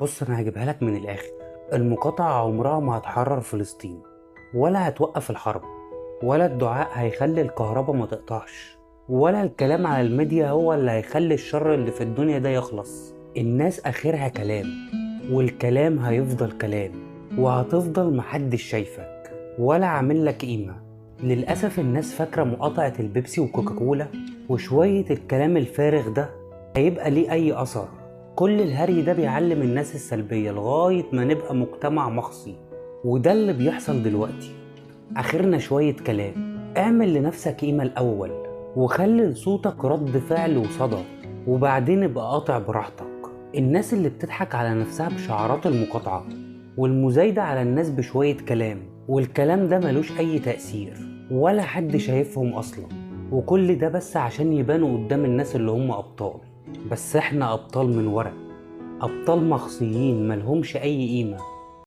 بص انا هجيبها لك من الاخر. المقاطعة عمرها ما هتحرر فلسطين، ولا هتوقف الحرب، ولا الدعاء هيخلي الكهرباء ما تقطعش، ولا الكلام على الميديا هو اللي هيخلي الشر اللي في الدنيا ده يخلص. الناس اخرها كلام، والكلام هيفضل كلام، وهتفضل محدش شايفك ولا عامل لك قيمة. للأسف الناس فاكرة مقاطعة البيبسي وكوكاكولا وشوية الكلام الفارغ ده هيبقى ليه أي أثر. كل الهري ده بيعلم الناس السلبية لغاية ما نبقى مجتمع مخصي، وده اللي بيحصل دلوقتي. آخرنا شوية كلام. اعمل لنفسك قيمة الأول، وخلي لصوتك رد فعل وصدى، وبعدين ابقى قاطع براحتك. الناس اللي بتضحك على نفسها بشعارات المقاطعة والمزايدة على الناس بشوية كلام، والكلام ده ملوش أي تأثير ولا حد شايفهم أصلا، وكل ده بس عشان يبانوا قدام الناس اللي هم أبطال. بس احنا أبطال من ورا، أبطال مخصيين ملهمش أي قيمة.